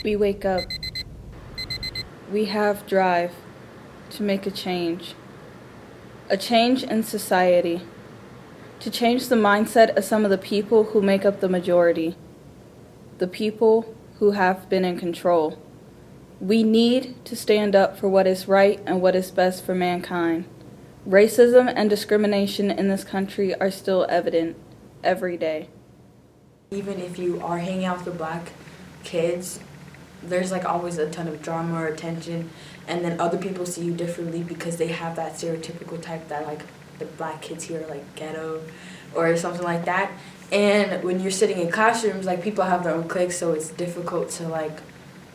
We wake up. We have drive to make a change in society, to change the mindset of some of the people who make up the majority, the people who have been in control. We need to stand up for what is right and what is best for mankind. Racism and discrimination in this country are still evident every day. Even if you are hanging out with black kids, there's like always a ton of drama or attention, and then other people see you differently because they have that stereotypical type that like the black kids here are like ghetto or something like that. And when you're sitting in classrooms, like people have their own cliques, so it's difficult to like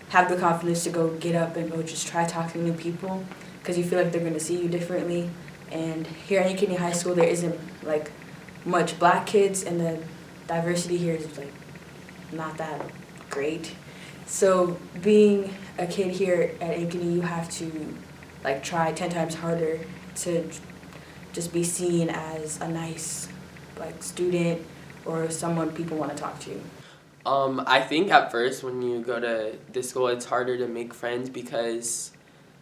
have the confidence to go get up and go just try talking to people because you feel like they're going to see you differently. And here at Ankeny High School, there isn't like much black kids, and the diversity here is like not that great. So being a kid here at Ankeny, you have to like try 10 times harder to just be seen as a nice like student or someone people want to talk to. I think at first when you go to this school, it's harder to make friends because,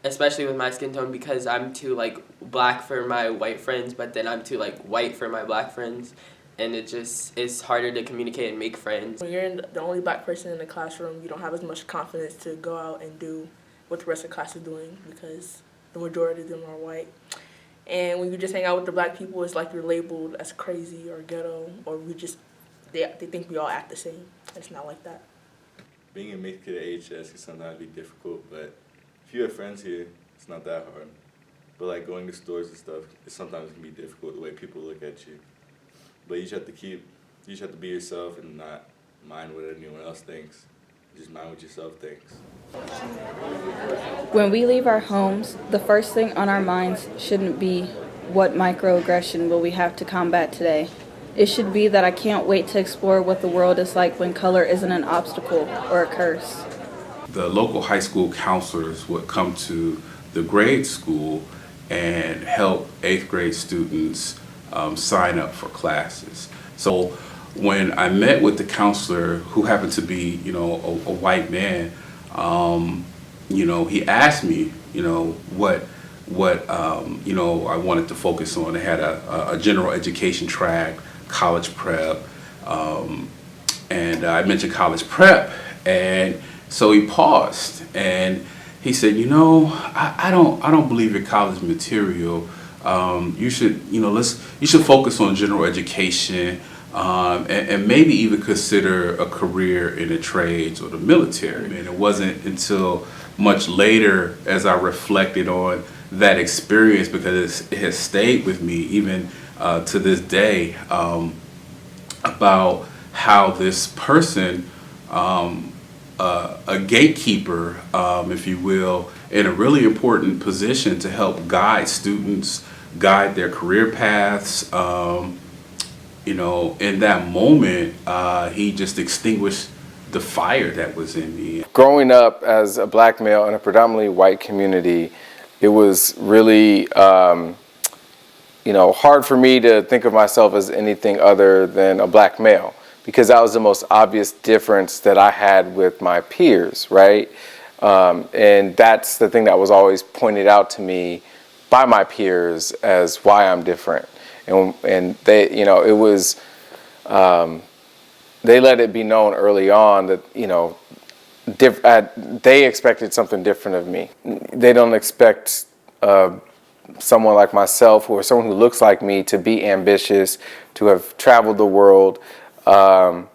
especially with my skin tone, because I'm too like black for my white friends, but then I'm too like white for my black friends, and it just is harder to communicate and make friends. When you're the only black person in the classroom, you don't have as much confidence to go out and do what the rest of the class is doing because the majority of them are white. And when you just hang out with the black people, it's like you're labeled as crazy or ghetto, or they think we all act the same. It's not like that. Being a mixed kid at AHS can sometimes be difficult, but if you have friends here, it's not that hard. But like going to stores and stuff, it sometimes can be difficult the way people look at you. But you just have to be yourself and not mind what anyone else thinks. Just mind what yourself thinks. When we leave our homes, the first thing on our minds shouldn't be what microaggression will we have to combat today. It should be that I can't wait to explore what the world is like when color isn't an obstacle or a curse. The local high school counselors would come to the grade school and help 8th grade students sign up for classes. So when I met with the counselor, who happened to be, a white man, he asked me, what I wanted to focus on. They had a general education track, college prep, and I mentioned college prep, and so he paused and he said, I don't believe your college material. You should focus on general education, and maybe even consider a career in the trades or the military. And it wasn't until much later, as I reflected on that experience, because it has stayed with me even to this day, about how this person, a gatekeeper, if you will, in a really important position to help guide students, guide their career paths. In that moment, he just extinguished the fire that was in me. Growing up as a black male in a predominantly white community, it was really, hard for me to think of myself as anything other than a black male, because that was the most obvious difference that I had with my peers, right? And that's the thing that was always pointed out to me by my peers as why I'm different. And they, it was, they let it be known early on that, they expected something different of me. They don't expect someone like myself, or someone who looks like me, to be ambitious, to have traveled the world, to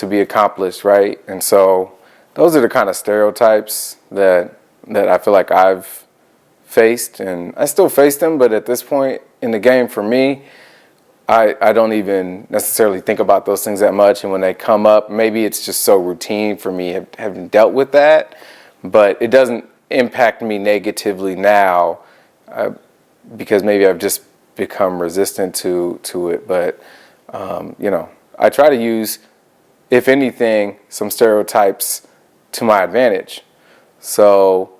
be accomplished, right? And so those are the kind of stereotypes that I feel like I've faced, and I still face them, but at this point in the game, for me, I don't even necessarily think about those things that much, and when they come up, maybe it's just so routine for me having dealt with that, but it doesn't impact me negatively now, because maybe I've just become resistant to it. But I try to use, if anything, some stereotypes to my advantage. So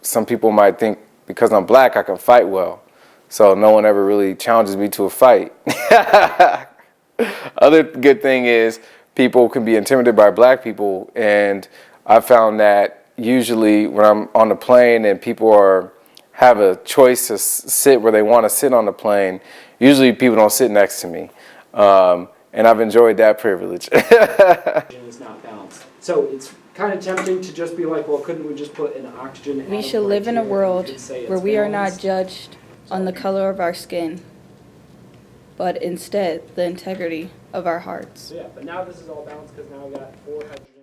some people might think because I'm black I can fight well, so no one ever really challenges me to a fight. Other good thing is, people can be intimidated by black people, and I found that usually when I'm on the plane and people have a choice to sit where they want to sit on the plane, usually people don't sit next to me, and I've enjoyed that privilege. Is not balanced. So it's kind of tempting to just be like, well, couldn't we just put an oxygen? We atom should live in a right here and world we could say where it's we are not balanced? judged on the color of our skin, but instead the integrity of our hearts. So yeah, but now this is all balanced because now we got 4 hydrogen.